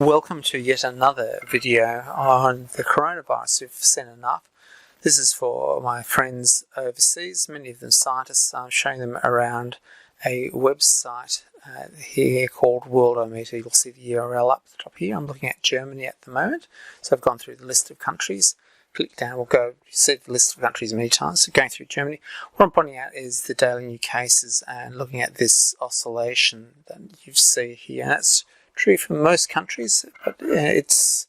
Welcome to yet another video on the coronavirus. We've seen enough. This is for my friends overseas, many of them scientists. I'm showing them around a website here called Worldometer. You'll see the URL up the top here. I'm looking at Germany at the moment. So I've gone through the list of countries. Click down, we'll go see the list of countries many times. So going through Germany, what I'm pointing out is the daily new cases and looking at this oscillation that you see here. And that's true for most countries, but it's,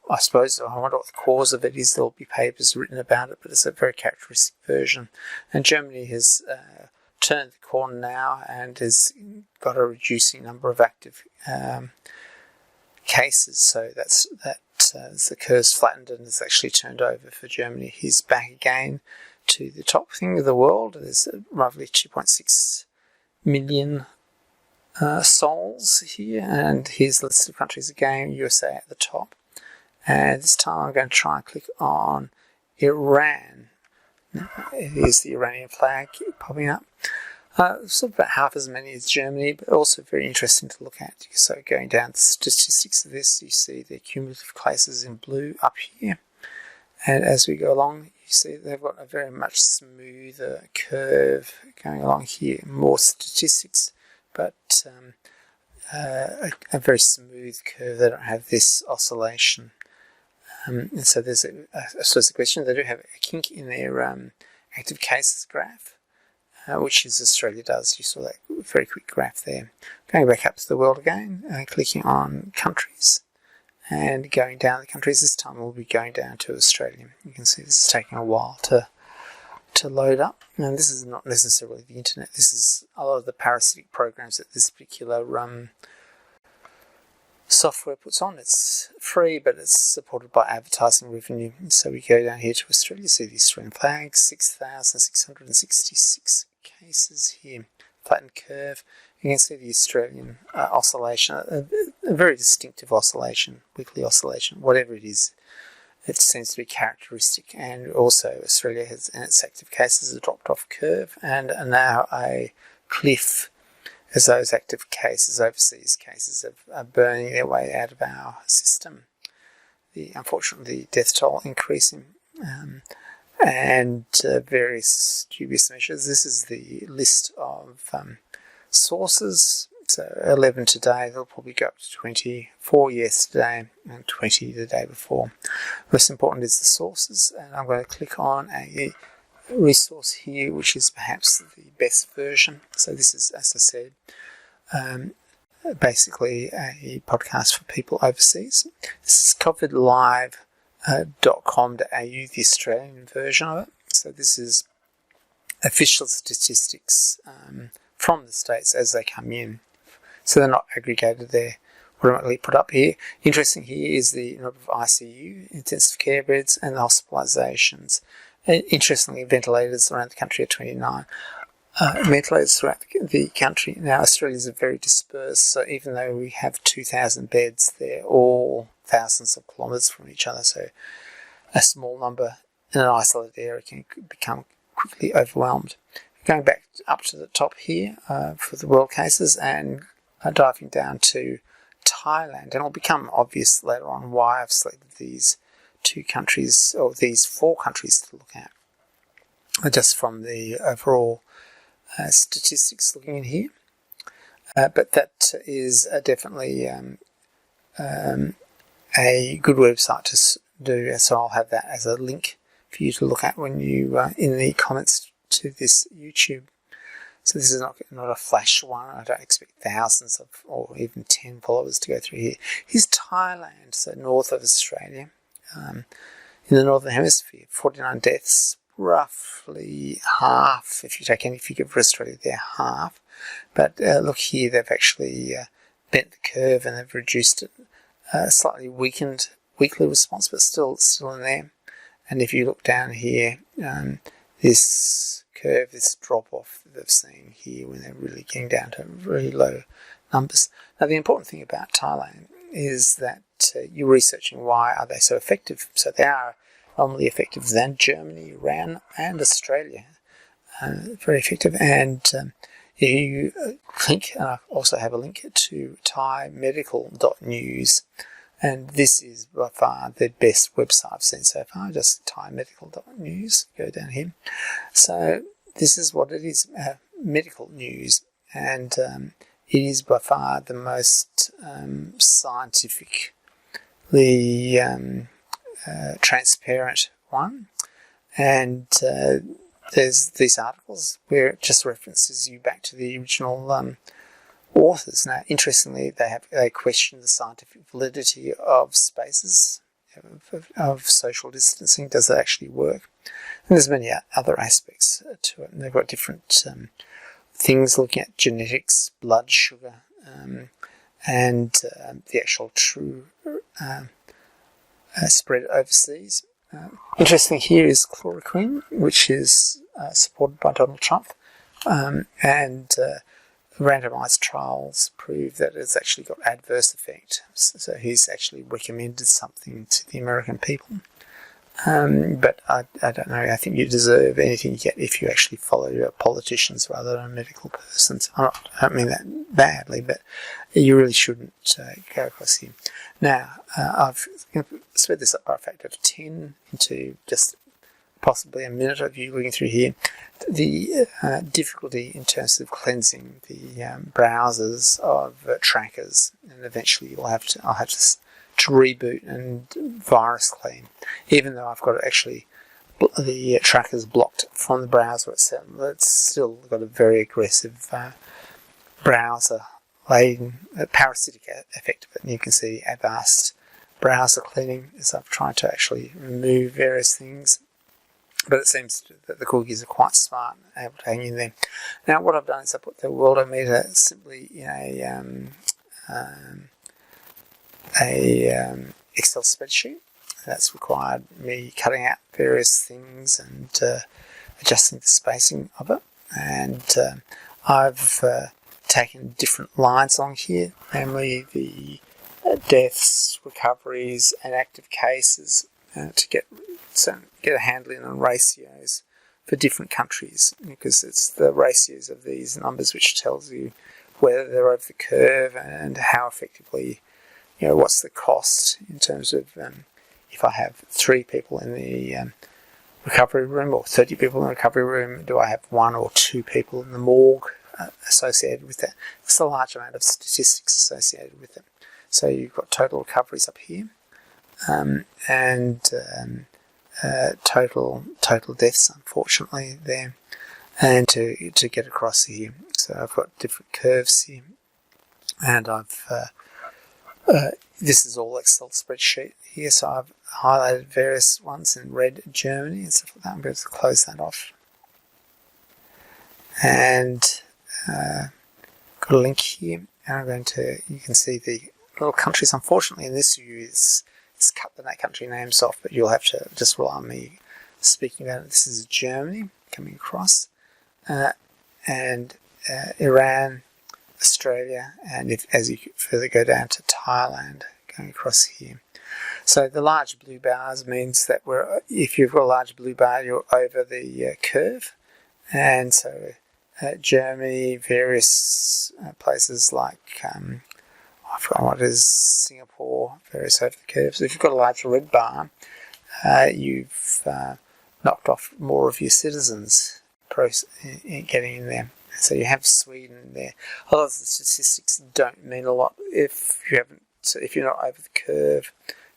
I suppose, I wonder what the cause of it is. There'll be papers written about it, but it's a very characteristic version. And Germany has turned the corner now and has got a reducing number of active cases. So the curve's flattened and has actually turned over for Germany. He's back again to the top thing of the world. There's roughly 2.6 million souls here, and here's the list of countries again, USA at the top. And this time I'm going to try and click on Iran. Here's the Iranian flag popping up. Sort of about half as many as Germany, but also very interesting to look at. So going down the statistics of this, you see the cumulative cases in blue up here. And as we go along, you see they've got a very much smoother curve going along here. More statistics, but a very smooth curve. They don't have this oscillation. And so there's I suppose the question, they do have a kink in their active cases graph, which is Australia does. You saw that very quick graph there. Going back up to the world again, clicking on countries, and going down the countries. This time we'll be going down to Australia. You can see this is taking a while to load up. And this is not necessarily the internet. This is a lot of the parasitic programs that this particular software puts on. It's free, but it's supported by advertising revenue. So we go down here to Australia, see the Australian flag, 6,666 cases here. Flattened curve. You can see the Australian oscillation, a very distinctive oscillation, weekly oscillation, whatever it is. It seems to be characteristic, and also Australia has, in its active cases, a dropped off curve and now a cliff as those active cases, overseas cases, are burning their way out of our system. Unfortunately, the death toll increasing and various dubious measures. This is the list of sources. So 11 today, they'll probably go up to 24 yesterday and 20 the day before. Most important is the sources, and I'm going to click on a resource here, which is perhaps the best version. So this is, as I said, basically a podcast for people overseas. This is covidlive.com.au, the Australian version of it. So this is official statistics from the States as they come in. So they're not aggregated, they're automatically put up here. Interesting here is the number of ICU, intensive care beds, and the hospitalisations. Interestingly, ventilators around the country are 29. Ventilators throughout the country. Now, Australia is very dispersed, so even though we have 2,000 beds, they're all thousands of kilometres from each other, so a small number in an isolated area can become quickly overwhelmed. Going back up to the top here for the world cases and diving down to Thailand, and it'll become obvious later on why I've selected these two countries, or these four countries to look at, just from the overall statistics looking in here. But that is definitely a good website to do, so I'll have that as a link for you to look at when you in the comments to this YouTube. So this is not a flash one. I don't expect thousands of, or even 10 followers to go through here. Here's Thailand, so north of Australia, in the Northern Hemisphere. 49 deaths, roughly half, if you take any figure for Australia, they're half. But look here, they've actually bent the curve and they've reduced it, slightly weakened weekly response, but still in there. And if you look down here, this curve, this drop-off that they've seen here when they're really getting down to really low numbers. Now, the important thing about Thailand is that you're researching why are they so effective. So they are normally effective than Germany, Iran, and Australia. Very effective, and you click, and I also have a link to thaimedical.news, and this is by far the best website I've seen so far, just thaimedical.news. Go down here. So this is what it is, medical news, and it is by far the most scientifically transparent one, and there's these articles where it just references you back to the original authors. Now, interestingly, they question the scientific validity of spaces, of social distancing. Does it actually work? And there's many other aspects to it. And they've got different things looking at genetics, blood sugar, and the actual true spread overseas. Interesting here is chloroquine, which is supported by Donald Trump, and randomised trials prove that it's actually got adverse effect. So he's actually recommended something to the American people. But I don't know, I think you deserve anything you get if you actually follow your politicians rather than medical persons. I don't mean that badly, but you really shouldn't go across here. Now, I've sped this up by a factor of 10 into just possibly a minute of you looking through here. The difficulty in terms of cleansing the browsers of trackers, and eventually I'll have to reboot and virus clean, even though I've got actually the trackers blocked from the browser itself. It's still got a very aggressive browser laden parasitic effect of it, and you can see Avast browser cleaning as I've tried to actually remove various things. But it seems that the cookies are quite smart and able to hang in there. Now, what I've done is I put the worldometer simply in a Excel spreadsheet. That's required me cutting out various things and adjusting the spacing of it. And I've taken different lines along here, namely the deaths, recoveries, and active cases, to get a handling on ratios for different countries, because it's the ratios of these numbers which tells you whether they're over the curve and how effectively, what's the cost in terms of if I have 3 people in the recovery room or 30 people in the recovery room, do I have 1 or 2 people in the morgue associated with that? It's a large amount of statistics associated with it. So you've got total recoveries up here, and total deaths, unfortunately, there, and to get across here. So I've got different curves here, and I've this is all Excel spreadsheet here, so I've highlighted various ones in red, Germany and stuff like that. I'm going to close that off, and got a link here, and I'm going to, you can see the little countries. Unfortunately, in this view, it's cut the country names off, but you'll have to just rely on me speaking about it. This is Germany coming across, and Iran, Australia, and as you further go down to Thailand, going across here. So the large blue bars means that if you've got a large blue bar, you're over the curve, and so Germany, various places like I forgot what it is, Singapore, various over the curve. So if you've got a large red bar, you've knocked off more of your citizens getting in there. So you have Sweden there. A lot of the statistics don't mean a lot if you're not over the curve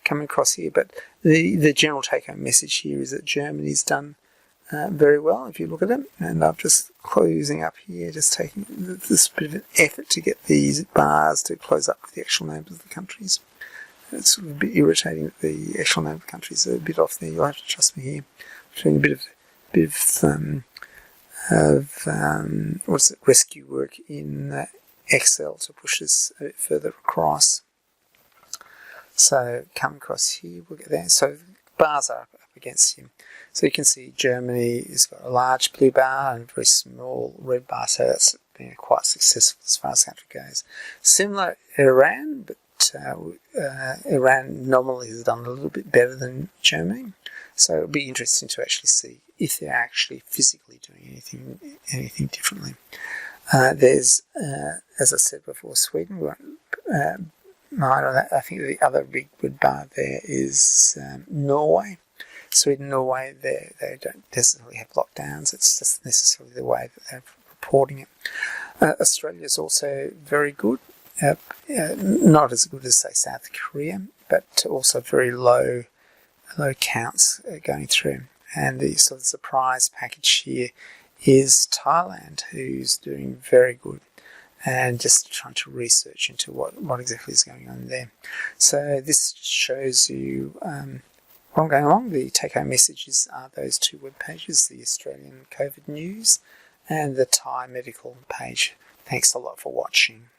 coming across here. But the general take-home message here is that Germany's done very well, if you look at it. And I'm just closing up here, just taking this bit of an effort to get these bars to close up with the actual names of the countries. It's sort of a bit irritating that the actual name of the countries are a bit off there. You'll have to trust me here. I'm doing a bit of rescue work in Excel to push this a bit further across. So come across here, we'll get there. So bars are up against him. So you can see Germany has got a large blue bar and a very small red bar, so that's been quite successful as far as the country goes. Similar Iran, but Iran nominally has done a little bit better than Germany. So it'll be interesting to actually see if they're actually physically doing anything differently. There's, as I said before, Sweden. We won't mind on that. I think the other big good bar there is Norway. Sweden, Norway, they don't necessarily have lockdowns. It's just necessarily the way that they're reporting it. Australia is also very good. Not as good as, say, South Korea, but also very low counts going through. And the sort of surprise package here is Thailand, who's doing very good, and just trying to research into what exactly is going on there. So this shows you what I'm going along. The take-home messages are those two web pages, the Australian COVID News and the Thai medical page. Thanks a lot for watching.